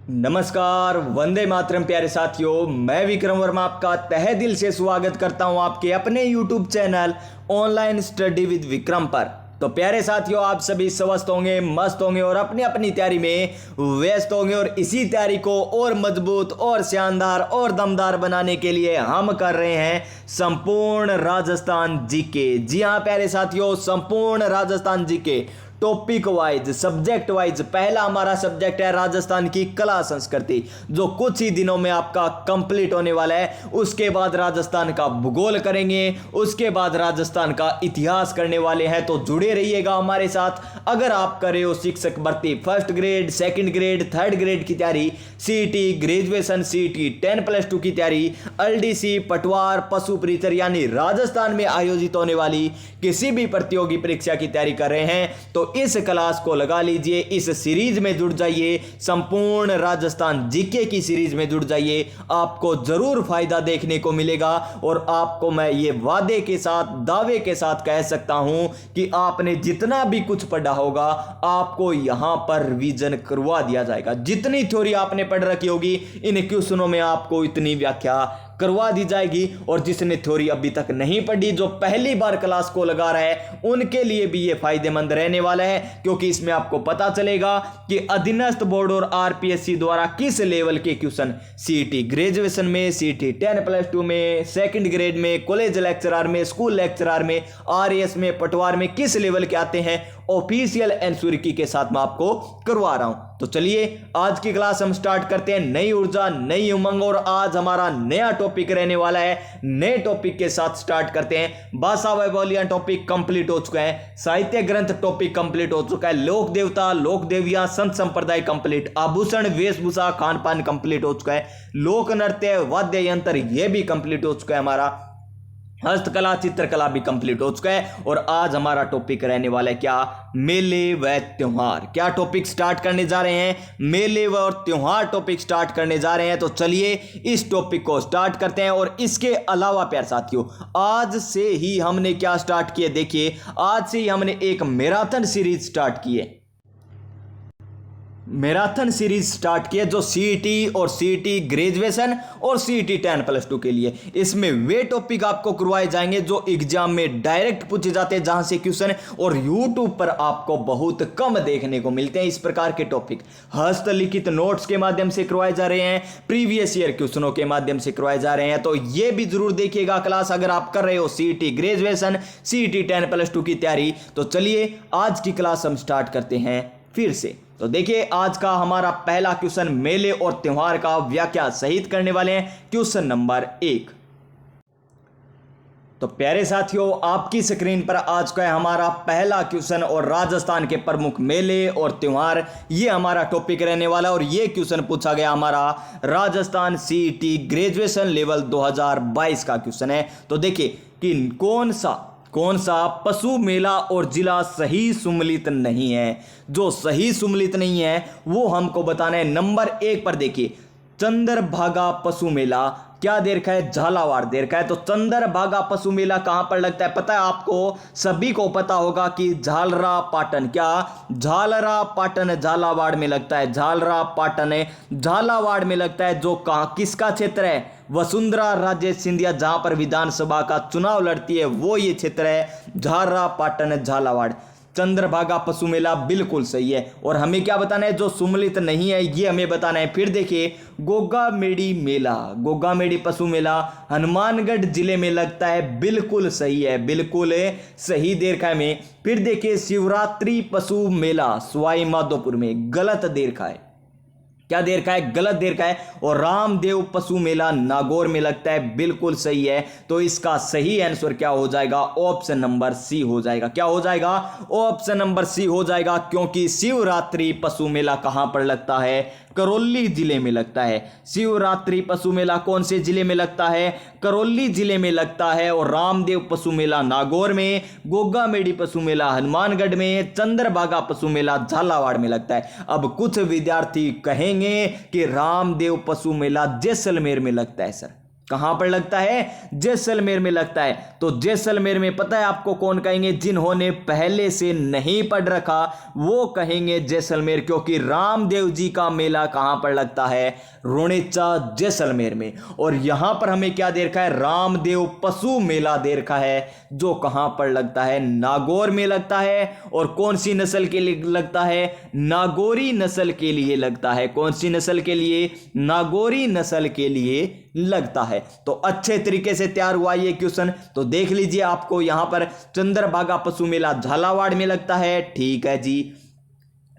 नमस्कार, वंदे मातरम प्यारे साथियों। मैं विक्रम वर्मा आपका तहे दिल से स्वागत करता हूं आपके अपने YouTube channel online study with Vikram पर। तो प्यारे साथियों, आप सभी स्वस्थ होंगे, मस्त होंगे और अपनी अपनी तैयारी में व्यस्त होंगे। और इसी तैयारी को और मजबूत और शानदार और दमदार बनाने के लिए हम कर रहे हैं संपूर्ण राजस्थान जीके। जी हाँ प्यारे साथियों, संपूर्ण Rajasthan GK topic wise, subject wise. पहला हमारा सब्जेक्ट है राजस्थान की कला संस्कृति, जो कुछ ही दिनों में आपका कंप्लीट होने वाला है। उसके बाद राजस्थान का भूगोल करेंगे, उसके बाद राजस्थान का इतिहास करने वाले हैं। तो जुड़े रहिएगा हमारे साथ। अगर आप कर रहे हो शिक्षक भर्ती first grade, second grade, third grade की तैयारी, सीईटी ग्रेजुएशन, सीईटी 10+2 की तैयारी, एलडीसी, पटवार, पशु परिचर यानी राजस्थान में आयोजित होने वाली किसी भी प्रतियोगी परीक्षा की तैयारी कर रहे हैं, तो इस क्लास को लगा लीजिए। इस सीरीज में जुड़ जाइए, संपूर्ण राजस्थान जीके की सीरीज में जुड़ जाइए। आपको जरूर फायदा देखने को मिलेगा और आपको मैं ये वादे के साथ, दावे के साथ कह सकता हूं कि आपने जितना भी कुछ पढ़ा होगा आपको यहां पर रिवीजन करवा दिया जाएगा। जितनी थ्योरी आपने पढ़ रखी होगी इन क्वेश्चनों में आपको इतनी व्याख्या करवा दी जाएगी। और जिसने थ्योरी अभी तक नहीं पढ़ी, जो पहली बार क्लास को लगा रहा है, उनके लिए भी ये फायदेमंद रहने वाला है, क्योंकि इसमें आपको पता चलेगा कि अधीनस्थ बोर्ड और आरपीएससी द्वारा किस लेवल के क्वेश्चन सीईटी ग्रेजुएशन में, सीईटी 10+2 में, सेकंड ग्रेड में, कॉलेज लेक्चरर में, स्कूल लेक्चरर में, आरएएस में, पटवार में किस लेवल के आते हैं। ऑफिशियल एंसर की के साथ मैं आपको करवा रहा हूं। तो चलिए आज की क्लास हम स्टार्ट करते हैं। नई ऊर्जा, नई उमंग, और आज हमारा नया टॉपिक रहने वाला है। नए टॉपिक के साथ स्टार्ट करते हैं। भाषा व बोलियां टॉपिक कंप्लीट हो चुका है, साहित्य ग्रंथ टॉपिक कंप्लीट हो चुका है, लोक देवता, लोक देवियां, संत संप्रदाय कंप्लीट, आभूषण, वेशभूषा, खान पान कंप्लीट हो चुका है, लोक नृत्य, वाद्य यंत्र ये भी कंप्लीट हो चुका है हमारा, हस्तकला, चित्रकला भी कंप्लीट हो चुका है। और आज हमारा टॉपिक रहने वाला है क्या? मेले व त्योहार। क्या टॉपिक स्टार्ट करने जा रहे हैं? मेले व त्योहार टॉपिक स्टार्ट करने जा रहे हैं। तो चलिए इस टॉपिक को स्टार्ट करते हैं। और इसके अलावा प्यारे साथियों, आज से ही हमने क्या स्टार्ट किया, देखिए आज से ही हमने एक मैराथन सीरीज स्टार्ट की है। मैराथन सीरीज स्टार्ट किया जो सीईटी और सीईटी ग्रेजुएशन और सीईटी 10+2 के लिए। इसमें वे टॉपिक आपको करवाए जाएंगे जो एग्जाम में डायरेक्ट पूछे जाते हैं, जहां से क्वेश्चन और यूट्यूब पर आपको बहुत कम देखने को मिलते हैं। इस प्रकार के टॉपिक हस्तलिखित नोट्स के माध्यम से करवाए जा रहे हैं, प्रीवियस ईयर क्वेश्चनों के माध्यम से करवाए जा रहे हैं। तो ये भी जरूर देखिएगा क्लास, अगर आप कर रहे हो सीईटी ग्रेजुएशन, सीईटी 10+2 की तैयारी। तो चलिए आज की क्लास हम स्टार्ट करते हैं फिर से। तो देखिए आज का हमारा पहला क्वेश्चन, मेले और त्योहार का व्याख्या सहित करने वाले हैं। Question number 1। तो प्यारे साथियों, आपकी स्क्रीन पर आज का है हमारा पहला क्वेश्चन और राजस्थान के प्रमुख मेले और त्योहार, ये हमारा टॉपिक रहने वाला है। और ये क्वेश्चन पूछा गया हमारा राजस्थान सीईटी ग्रेजुएशन लेवल 2022 का क्वेश्चन है। तो देखिए कि कौन सा पशु मेला और जिला सही सुमलित नहीं है। जो सही सुमलित नहीं है वो हमको बताना है। नंबर 1 पर देखिए, चंद्रभागा पशु मेला क्या दे रखा है? झालावाड़ दे रखा है। तो चंद्रभागा पशु मेला कहां पर लगता है? पता है आपको, सभी को पता होगा कि झालरा पाटन, क्या झालरा पाटन झालावाड़ में लगता है। झालरा पाटन है झालावाड़ में लगता है। जो कहां, किसका क्षेत्र है? वसुंधरा राजे सिंधिया जहां पर विधानसभा का चुनाव लड़ती है वो ये क्षेत्र है, झालरा पाटन झालावाड़। चंद्रभागा पशु मेला बिल्कुल सही है। और हमें क्या बताना है? जो सुमलित नहीं है ये हमें बताना है। फिर देखिए गोगा मेडी मेला, गोगा मेडी पशु मेला हनुमानगढ़ जिले में लगता है, बिल्कुल सही है, बिल्कुल सही दे रखा है में। फिर देखिए शिवरात्रि पशु मेला सवाई माधोपुर में, गलत दे रखा है। क्या दे रखा है? गलत दे रखा है। और रामदेव पशु मेला नागौर में लगता है, बिल्कुल सही है। तो इसका सही आंसर क्या हो जाएगा? ऑप्शन नंबर सी हो जाएगा। क्या हो जाएगा? ऑप्शन नंबर सी हो जाएगा, क्योंकि शिवरात्रि पशु मेला कहां पर लगता है? करौली जिले में लगता है। शिवरात्रि पशु मेला कौन से जिले में लगता है? करौली जिले में लगता है। और रामदेव पशु मेला नागौर में, गोगा मेडी पशु मेला हनुमानगढ़ में, चंद्रभागा पशु मेला झालावाड़ में लगता है। अब कुछ विद्यार्थी कहेंगे कि रामदेव पशु मेला जैसलमेर में लगता है। सर कहां पर लगता है? जैसलमेर में लगता है। तो जैसलमेर में पता है आपको कौन कहेंगे? जिन्होंने पहले से नहीं पढ़ रखा वो कहेंगे जैसलमेर, क्योंकि रामदेव जी का मेला कहां पर लगता है? रुणेचा जैसलमेर में। और यहां पर हमें क्या दे रखा है? रामदेव पशु मेला दे रखा है, जो कहां पर लगता है? नागौर में लगता है। और कौन सी नस्ल के लिए लगता है? नागौरी नस्ल के लिए लगता है। कौन सी नस्ल के लिए? नागौरी नस्ल के लिए लगता है। तो अच्छे तरीके से तैयार हुआ ये क्वेश्चन। तो देख लीजिए, आपको यहां पर चंद्रभागा पशु मेला झालावाड़ में लगता है, ठीक है जी।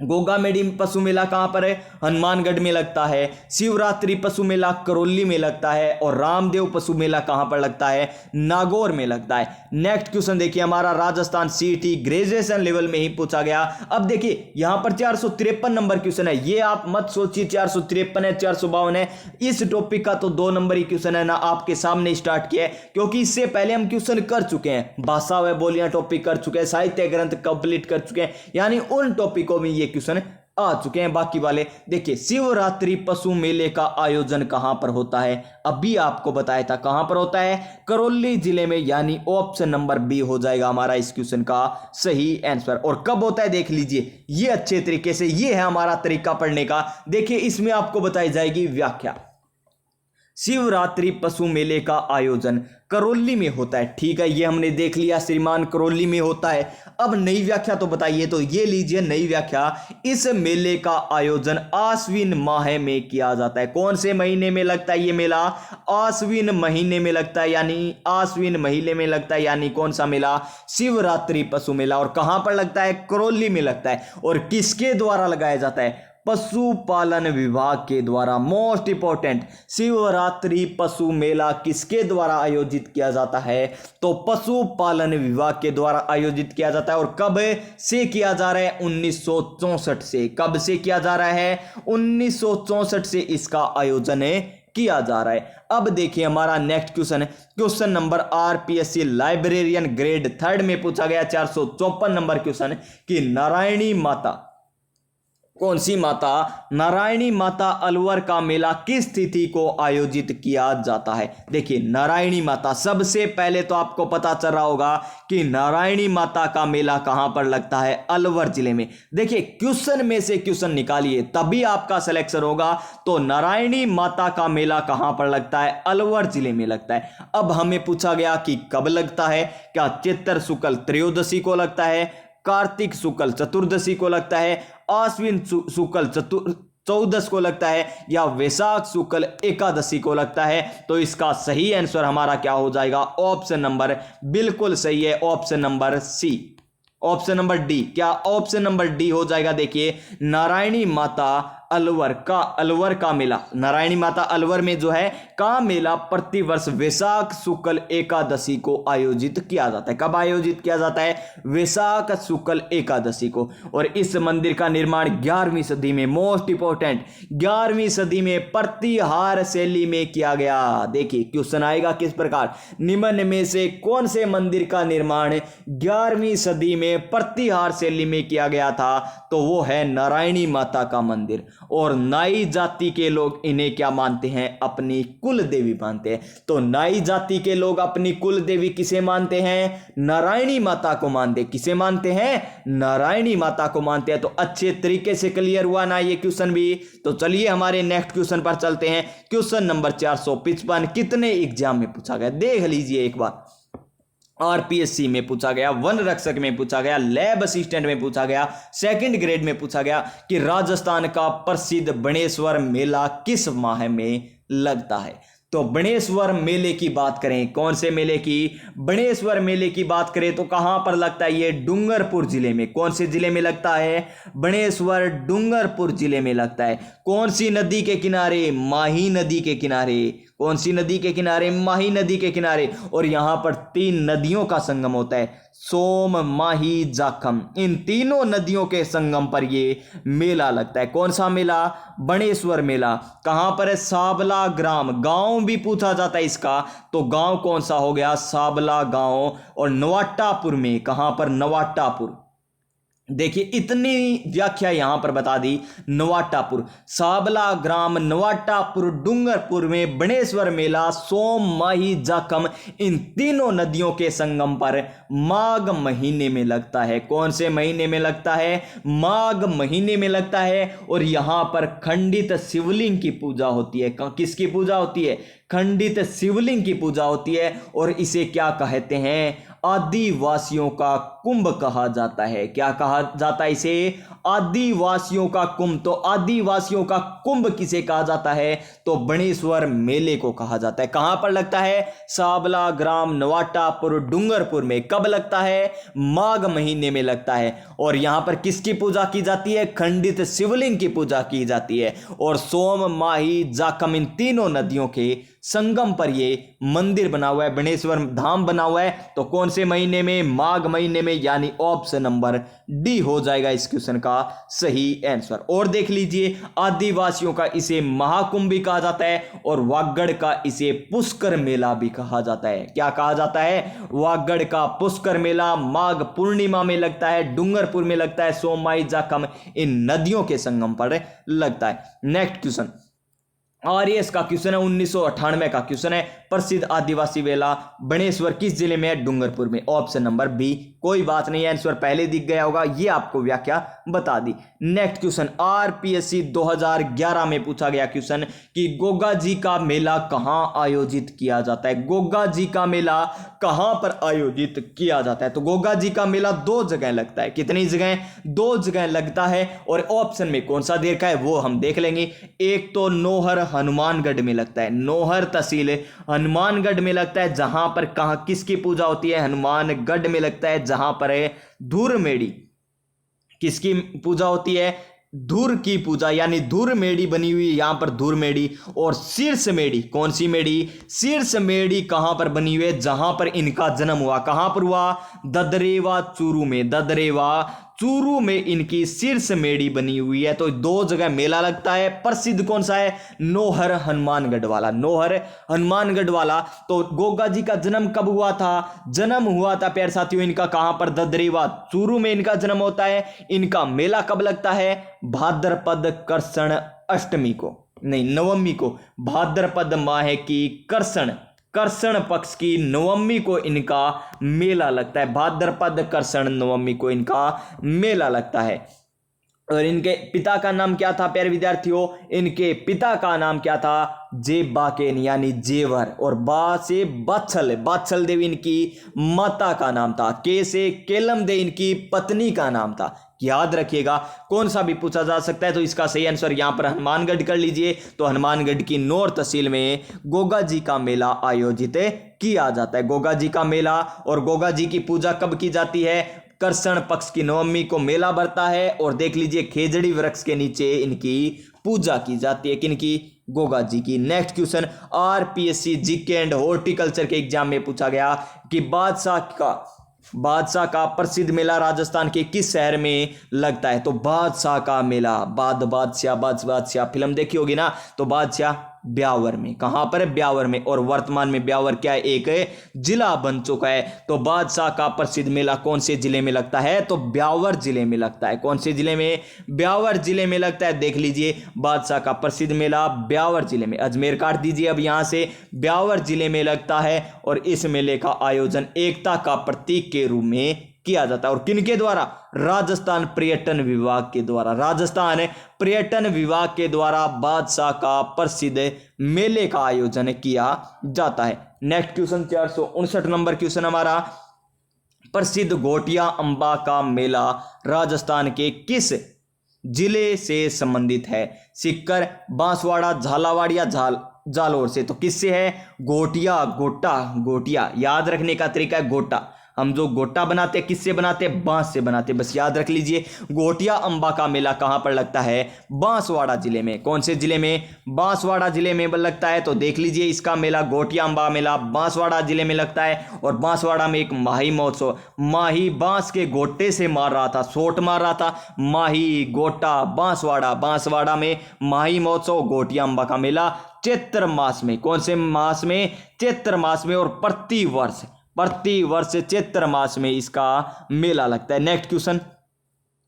गोगामेडी पशु मेला कहां पर है? हनुमानगढ़ में लगता है। शिवरात्रि पशु मेला करौली में लगता है। और रामदेव पशु मेला कहां पर लगता है? नागौर में लगता है। नेक्स्ट क्वेश्चन देखिए हमारा, राजस्थान सीटी ग्रेजुएशन लेवल में ही पूछा गया। अब देखिए यहां पर 453 नंबर क्वेश्चन है। ये आप मत सोचिए 453 है 452 है। इस टॉपिक का तो 2 नंबर ही क्वेश्चन है ना, आपके सामने स्टार्ट किया है, क्योंकि इससे पहले हम क्वेश्चन कर चुके हैं। भाषा व बोलियां टॉपिक कर चुके हैं, साहित्य ग्रंथ कंप्लीट कर चुके हैं, यानी उन टॉपिकों में ये क्वेश्चन आ चुके हैं। बाकी वाले देखिए, शिवरात्रि पशु मेले का आयोजन कहां पर होता है? अभी आपको बताया था कहां पर होता है? करौली जिले में, यानी ऑप्शन नंबर बी हो जाएगा हमारा इस क्वेश्चन का सही आंसर। और कब होता है देख लीजिए, ये अच्छे तरीके से, ये है हमारा तरीका पढ़ने का। देखिए इसमें आपको बताई जाएगी व्याख्या। शिवरात्रि पशु मेले का आयोजन करौली में होता है, ठीक है, ये हमने देख लिया श्रीमान, करौली में होता है। अब नई व्याख्या तो बताइए, तो ये लीजिए नई व्याख्या। इस मेले का आयोजन आश्विन माह में किया जाता है। कौन से महीने में लगता है ये मेला? आश्विन महीने में लगता है, यानी आश्विन महीने में लगता है, यानी कौन सा मेला? शिवरात्रि पशु मेला। और कहां पर लगता है? करौली में लगता है। और किसके द्वारा लगाया जाता है? पशुपालन विभाग के द्वारा। मोस्ट इंपॉर्टेंट, शिवरात्रि पशु मेला किसके द्वारा आयोजित किया जाता है? तो पशुपालन विभाग के द्वारा आयोजित किया जाता है। और कब से किया जा रहा है? 1964 से। कब से किया जा रहा है? 1964 से इसका आयोजन किया जा रहा है। अब देखिए हमारा नेक्स्ट क्वेश्चन है, question number RPSC librarian grade 3 में पूछा गया 454 नंबर क्वेश्चन कि नारायणी माता, कौन सी माता? नारायणी माता अलवर का मेला किस तिथि को आयोजित किया जाता है? देखिए नारायणी माता, सबसे पहले तो आपको पता चल रहा होगा कि नारायणी माता का मेला कहां पर लगता है? अलवर जिले में। देखिए क्वेश्चन में से क्वेश्चन निकालिए तभी आपका सिलेक्शन होगा। तो नारायणी माता का मेला कहां पर लगता है? अलवर जिले में लगता है। अब हमें पूछा गया कि कब लगता है? क्या चैत्र शुक्ल त्रयोदशी को लगता है, कार्तिक शुक्ल चतुर्दशी को लगता है, आश्विन शुक्ल चौदस को लगता है, या वैशाख शुक्ल एकादशी को लगता है? तो इसका सही आंसर हमारा क्या हो जाएगा? ऑप्शन नंबर बिल्कुल सही है, option number C, option number D. क्या ऑप्शन नंबर डी हो जाएगा? देखिए नारायणी माता अलवर का मेला, नारायणी माता अलवर में जो है का मेला प्रतिवर्ष वैशाख शुक्ल एकादशी को आयोजित किया जाता है। कब आयोजित किया जाता है? वैशाख शुक्ल एकादशी को। और इस मंदिर का निर्माण 11वीं सदी में, मोस्ट इंपॉर्टेंट, 11वीं सदी में प्रतिहार शैली में किया गया। देखिए क्वेश्चन आएगा किस प्रकार, निम्न में से कौन से मंदिर का निर्माण 11वीं सदी में प्रतिहार शैली में किया गया था? तो वो है नारायणी माता का मंदिर। और नाई जाति के लोग इन्हें क्या मानते हैं? अपनी कुल देवी मानते हैं। तो नाई जाति के लोग अपनी कुल देवी किसे मानते हैं? नारायणी माता को मानते हैं। किसे मानते हैं? नारायणी माता को मानते हैं। तो अच्छे तरीके से क्लियर हुआ ना ये क्वेश्चन भी। तो चलिए हमारे नेक्स्ट क्वेश्चन पर चलते हैं। क्वेश्चन नंबर 455 कितने एग्जाम में पूछा गया देख लीजिए एक बार। आरपीएससी में पूछा गया, वन रक्षक में पूछा गया, लैब असिस्टेंट में पूछा गया, सेकंड ग्रेड में पूछा गया कि राजस्थान का प्रसिद्ध बणेश्वर मेला किस माह में लगता है? तो बणेश्वर मेले की बात करें, कौन से मेले की? बणेश्वर मेले की बात करें तो कहां पर लगता है? ये डूंगरपुर जिले में। कौन से जिले में लगता है? बणेश्वर डूंगरपुर जिले में लगता है। कौन सी नदी के किनारे? माही नदी के किनारे। कौन सी नदी के किनारे? माही नदी के किनारे। और यहां पर 3 नदियों का संगम होता है, सोम, माही, जाखम। इन तीनों नदियों के संगम पर ये मेला लगता है। कौन सा मेला? बणेश्वर मेला। कहां पर है? साबला ग्राम, गांव भी पूछा जाता है इसका। तो गांव कौन सा हो गया? साबला गांव। और नवाटापुर में, कहां पर? नवाटापुर। देखिए इतनी व्याख्या यहां पर बता दी। नवाटापुर, साबला ग्राम, नवाटापुर, डूंगरपुर में बणेश्वर मेला सोम, माही, जाखम इन तीनों नदियों के संगम पर माघ महीने में लगता है। कौन से महीने में लगता है? माघ महीने में लगता है। और यहां पर खंडित शिवलिंग की पूजा होती है। किसकी पूजा होती है? खंडित शिवलिंग की पूजा होती है। और इसे क्या कहते हैं? आदिवासियों का कुंभ कहा जाता है। क्या कहा जाता है इसे? आदिवासियों का कुंभ। तो आदिवासियों का कुंभ किसे कहा जाता है? तो बणेश्वर मेले को कहा जाता है। कहां पर लगता है? साबला ग्राम, नवाटापुर, डूंगरपुर में। कब लगता है? माघ महीने में लगता है। और यहां पर किसकी पूजा की जाती है? खंडित शिवलिंग की पूजा की जाती है। और सोम, माही, जाखम इन तीनों नदियों के संगम पर ये मंदिर बना हुआ है, बणेश्वर धाम बना हुआ है। तो कौन से महीने में? माघ महीने में, यानी ऑप्शन नंबर डी हो जाएगा इस क्वेश्चन का सही आंसर। और देख लीजिए, आदिवासियों का इसे महाकुंभ भी कहा जाता है और वागड़ का इसे पुष्कर मेला भी कहा जाता है। क्या कहा जाता है? वागड़ का पुष्कर मेला माघ पूर्णिमा में लगता है, डूंगरपुर में लगता है, सोमाई, जाखम इन नदियों के संगम पर लगता है। नेक्स्ट क्वेश्चन आरएएस का क्वेश्चन है, 1998 का क्वेश्चन है। प्रसिद्ध आदिवासी मेला बणेश्वर किस जिले में है? डूंगरपुर में। Option number B. कोई बात नहीं, आंसर पहले दिख गया होगा, ये आपको व्याख्या बता दी। नेक्स्ट क्वेश्चन आरपीएससी 2011 में पूछा गया क्वेश्चन कि गोगा जी का मेला कहां आयोजित किया जाता है? गोगा जी का मेला कहां पर आयोजित किया जाता है? तो गोगा जी का मेला दो जगह लगता है। कितनी जगह? दो जगह लगता है। और ऑप्शन में कौन सा दे रखा है वो हम देख लेंगे। एक तो नोहर हनुमानगढ़ में लगता है, नोहर तहसील हनुमानगढ़ में लगता है, जहां पर कहां किसकी पूजा होती है? हनुमानगढ़ में लगता है, जहां पर है धूर मेड़ी। किसकी पूजा होती है? धूर की पूजा, यानी धूर मेड़ी बनी हुई है यहां पर, धूर मेड़ी। और शीर्ष मेड़ी, कौन सी मेड़ी? शीर्ष मेड़ी कहां पर बनी हुई है? जहां पर इनका जन्म हुआ। कहां पर हुआ? ददरेवा चूरू में, ददरेवा चूरू में इनकी शीर्ष मेड़ी बनी हुई है। तो दो जगह मेला लगता है। प्रसिद्ध कौन सा है? नोहर हनुमानगढ़ वाला, नोहर हनुमानगढ़ वाला। तो गोगा जी का जन्म कब हुआ था? जन्म हुआ था प्यारे साथियों इनका कहां पर? ददरेवा चूरू में इनका जन्म होता है। इनका मेला कब लगता है? भाद्रपद कृष्ण अष्टमी को, नहीं नवमी को, भाद्रपद माह की कृष्ण पक्ष की नवमी को इनका मेला लगता है। भाद्रपद कृष्ण नवमी को इनका मेला लगता है। और इनके पिता का नाम क्या था प्यारे विद्यार्थियों? इनके पिता का नाम क्या था? जेबाकेन, यानी जेवर। और बा से बाछल, बाछल देवी इनकी माता का नाम था। के से केलम दे इनकी पत्नी का नाम था। याद रखिएगा, कौन सा भी पूछा जा सकता है। तो इसका सही आंसर यहां पर हनुमानगढ़ कर लीजिए। तो हनुमानगढ़ की नौर तहसील में गोगा जी का मेला आयोजित किया जाता है। गोगा जी का मेला। और गोगा जी की पूजा कब की जाती है? कृष्ण पक्ष की नवमी को मेला भरता है। और देख लीजिए खेजड़ी वृक्ष के नीचे इनकी पूजा की जाती है। किनकी? गोगा जी की। Next question RPSC GK and horticulture के एग्जाम में पूछा गया कि बादशाह का प्रसिद्ध मेला राजस्थान के किस शहर में लगता है? तो बादशाह का मेला, बादशाह फिल्म देखी होगी ना, तो बादशाह ब्यावर में। कहां पर है? ब्यावर में। और वर्तमान में ब्यावर क्या है? एक जिला बन चुका है। तो बादशाह का प्रसिद्ध मेला कौन से जिले में लगता है? तो ब्यावर जिले में लगता है। कौन से जिले में? ब्यावर जिले में लगता है। देख लीजिए, बादशाह का प्रसिद्ध मेला ब्यावर जिले में। अजमेर काट दीजिए अब यहां से, ब्यावर जिले में लगता है। और इस मेले का आयोजन एकता का प्रतीक के रूप में किया जाता है। और किनके द्वारा? राजस्थान पर्यटन विभाग के द्वारा। राजस्थान पर्यटन विभाग के द्वारा बादशाह का प्रसिद्ध मेले का आयोजन किया जाता है। नेक्स्ट क्वेश्चन 459 नंबर क्वेश्चन हमारा, प्रसिद्ध घोटिया अंबा का मेला राजस्थान के किस जिले से संबंधित है? सीकर, बांसवाड़ा, झालावाड़ या जालौर से? तो किससे है? गोटिया। याद रखने का तरीका है गोटा। हम जो गोटा बनाते हैं किससे बनाते हैं? बांस से बनाते हैं। बस याद रख लीजिए। गोटिया अंबा का मेला कहां पर लगता है? बांसवाड़ा जिले में। कौन से जिले में? बांसवाड़ा जिले में लगता है। तो देख लीजिए, इसका मेला गोटिया अंबा मेला बांसवाड़ा जिले में लगता है। और बांसवाड़ा में एक माही महोत्सव, माही बांस के गोटे से मार रहा था, सोट मार रहा था। माही, गोटा, बांसवाड़ा में माही महोत्सव, गोटिया अंबा का मेला चैत्र मास में। कौन से मास में? चैत्र मास में। और प्रति वर्ष चैत्र मास में इसका मेला लगता है। नेक्स्ट क्वेश्चन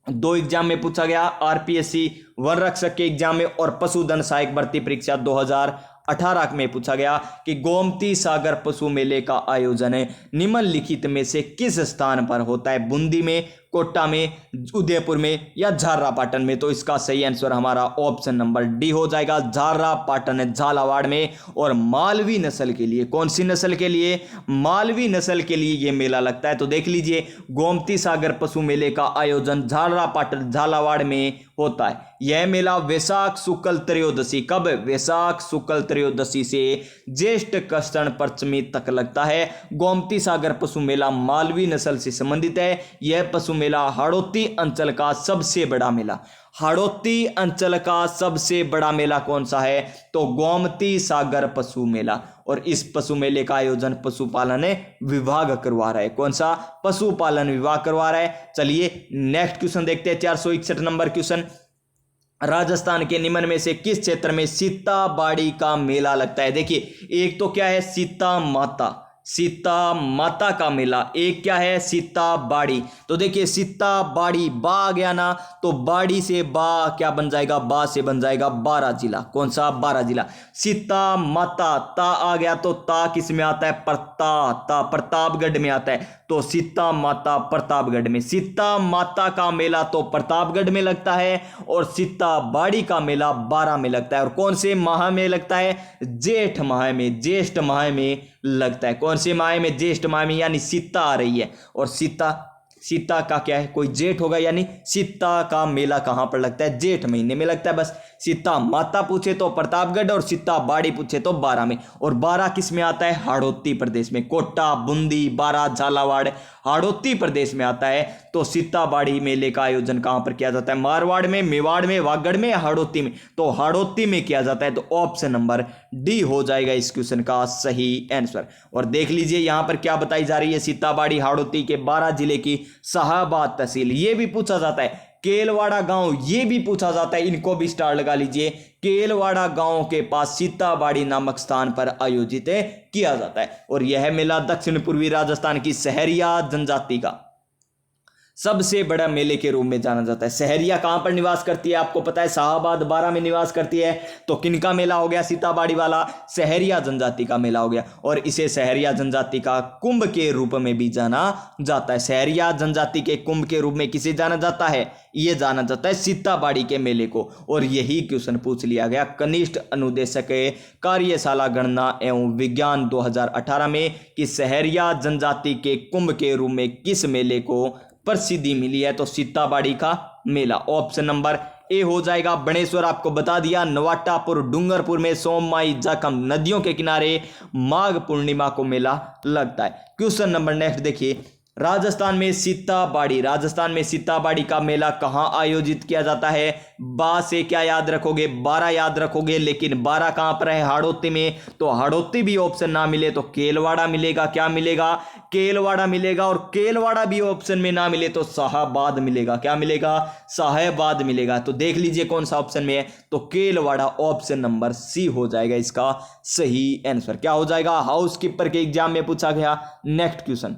दो एग्जाम में पूछा गया, आरपीएससी वन रक्षक के एग्जाम में और पशुधन सहायक भर्ती परीक्षा 2018 में पूछा गया कि गोमती सागर पशु मेले का आयोजन निम्नलिखित में से किस स्थान पर होता है? बूंदी में, कोटा में, उदयपुर में या झालरापाटन में? तो इसका सही आंसर हमारा ऑप्शन नंबर डी हो जाएगा, झालरापाटन झालावाड़ में। और मालवी नस्ल के लिए, कौन सी नस्ल के लिए? मालवी नस्ल के लिए यह मेला लगता है। तो देख लीजिए, गोमती सागर पशु मेले का आयोजन झालरापाटन झालावाड़ में होता है। यह मेला वैशाख शुक्ल त्रयोदशी, कब? वैशाख शुक्ल त्रयोदशी से ज्येष्ठ कृष्ण पंचमी तक लगता है। गोमती सागर पशु मेला मालवी नस्ल से संबंधित है। यह पशु मेला हाड़ौती अंचल का सबसे बड़ा मेला, हाड़ौती अंचल का सबसे बड़ा मेला कौन सा है? तो गोमती सागर पशु मेला। और इस पशु मेले का आयोजन पशुपालन विभाग करवा रहा है। कौन सा? पशुपालन विभाग करवा रहा है। चलिए नेक्स्ट क्वेश्चन देखते हैं, 461 नंबर क्वेश्चन। राजस्थान के निम्न में से किस क्षेत्र में सीता बाड़ी का मेला लगता है? देखिए, एक तो क्या है सीता माता, सीता माता का मेला, एक क्या है सीता बाड़ी। तो देखिए सीता बाड़ी, बा आ गया ना, तो बाड़ी से बा क्या बन जाएगा? बा से बन जाएगा बारा जिला। कौन सा? बारा जिला। सीता माता, ता आ गया तो ता किस में आता है? प्रतापगढ़ में आता है। तो सीता माता प्रतापगढ़ में। सीता माता का मेला तो प्रतापगढ़ में लगता है और सीता बाड़ी का मेला बारा में लगता है। और कौन से माह में लगता है? जेठ माह में, ज्येष्ठ माह में लगता है। कौन से माह में? ज्येष्ठ माह में, यानी सीता आ रही है। और सीता का क्या है? कोई जेठ होगा, यानी सीता का मेला कहां पर लगता है? जेठ महीने में लगता है। बस सीता माता पूछे तो प्रतापगढ़ और सीता बाड़ी पूछे तो बारा में। और बारा किस में आता है? हाड़ौती प्रदेश में। कोटा, बूंदी, बारा, झालावाड़ हाड़ौती प्रदेश में आता है। तो सीता बाड़ी मेले का आयोजन कहां पर किया जाता है? मारवाड़ में, मेवाड़ में, वागड़ में या हाड़ौती में? तो हाड़ौती में किया जाता है। तो ऑप्शन नंबर डी हो जाएगा इस क्वेश्चन का सही आंसर। और देख लीजिए यहां पर क्या बताई जा रही है, सीताबाड़ी हाड़ौती के बारा जिले की शाहाबाद तहसील। ये भी पूछा जाता है। केलवाड़ा गांव, ये भी पूछा जाता है, इनको भी स्टार लगा लीजिए। केलवाड़ा गांव के पास सीताबाड़ी नामक स्थान पर आयोजित किया जाता है। और यह मेला दक्षिण पूर्वी राजस्थान की सहरिया जनजाति का सबसे बड़ा मेले के रूप में जाना जाता है। सहरिया कहां पर निवास करती है? आपको पता है शाहाबाद बारा में निवास करती है। तो किनका मेला हो गया? सीताबाड़ी वाला सहरिया जनजाति का मेला हो गया। और इसे सहरिया जनजाति का कुंभ के रूप में भी जाना जाता है। सहरिया जनजाति के कुंभ के रूप में किसे जाना जाता है? ये जाना जाता है सीताबाड़ी के मेले को। और यही क्वेश्चन पूछ लिया गया कनिष्ठ अनुदेशक कार्यशाला गणना एवं विज्ञान 2018 में कि सहरिया जनजाति के कुंभ के रूप में किस मेले को प्रसिद्धि मिली है? तो सीताबाड़ी का मेला। ऑप्शन नंबर ए हो जाएगा। बणेश्वर आपको बता दिया, नवाटापुर डूंगरपुर में सोममाई जाखम नदियों के किनारे माघ पूर्णिमा को मेला लगता है। क्वेश्चन नंबर नेक्स्ट देखिए, राजस्थान में सीताबाड़ी का मेला कहां आयोजित किया जाता है? बा से क्या याद रखोगे? बारा याद रखोगे, लेकिन बारा कहां पर है? हाड़ौती में। तो हाड़ौती भी ऑप्शन ना मिले तो केलवाड़ा मिलेगा। क्या मिलेगा? केलवाड़ा मिलेगा। और केलवाड़ा भी ऑप्शन में ना मिले तो शाहाबाद मिलेगा। क्या मिलेगा? शाहाबाद मिलेगा। तो देख लीजिए कौन सा ऑप्शन में है। तो केलवाड़ा ऑप्शन नंबर सी हो जाएगा इसका सही आंसर। क्या हो जाएगा? हाउस कीपर के एग्जाम में पूछा गया। नेक्स्ट क्वेश्चन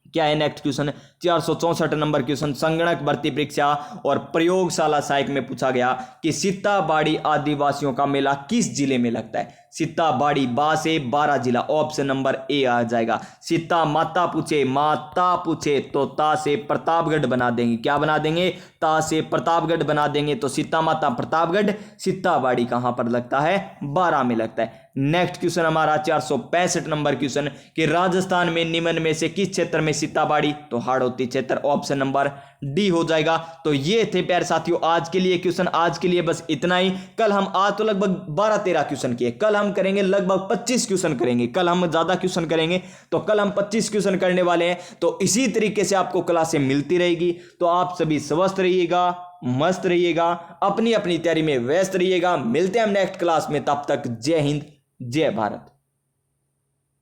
क्या है? नेक्स्ट क्वेश्चन 464 नंबर क्वेश्चन, संगणक भर्ती परीक्षा और प्रयोगशाला सहायक में पूछा गया कि सीताबाड़ी आदिवासियों का मेला किस जिले में लगता है? सीताबाड़ी, बा से बारा जिला। ऑप्शन नंबर ए आ जाएगा। सीता माता पूछे तो ता से प्रतापगढ़ बना देंगे। क्या बना देंगे? ता से प्रतापगढ़ बना देंगे। तो सीता माता प्रतापगढ़, सीताबाड़ी कहां पर लगता है? बारा में लगता है। नेक्स्ट क्वेश्चन हमारा 465 नंबर क्वेश्चन कि राजस्थान में निम्न में से किस क्षेत्र में सीताबाड़ी? तो हाड़ौती क्षेत्र। ऑप्शन नंबर डी हो जाएगा। तो ये थे प्यारे साथियों आज के लिए क्वेश्चन। आज के लिए बस इतना ही। कल हम आज तो लगभग 12-13 क्वेश्चन किए, कल हम करेंगे लगभग 25 क्वेश्चन करेंगे। कल हम ज्यादा क्वेश्चन करेंगे, तो कल हम 25 क्वेश्चन करने वाले हैं। तो इसी तरीके से आपको क्लासें मिलती रहेगी। तो आप सभी स्वस्थ रहिएगा, मस्त रहिएगा, अपनी अपनी तैयारी में व्यस्त रहिएगा। मिलते हैं हम नेक्स्ट क्लास में। तब तक जय हिंद, जय भारत।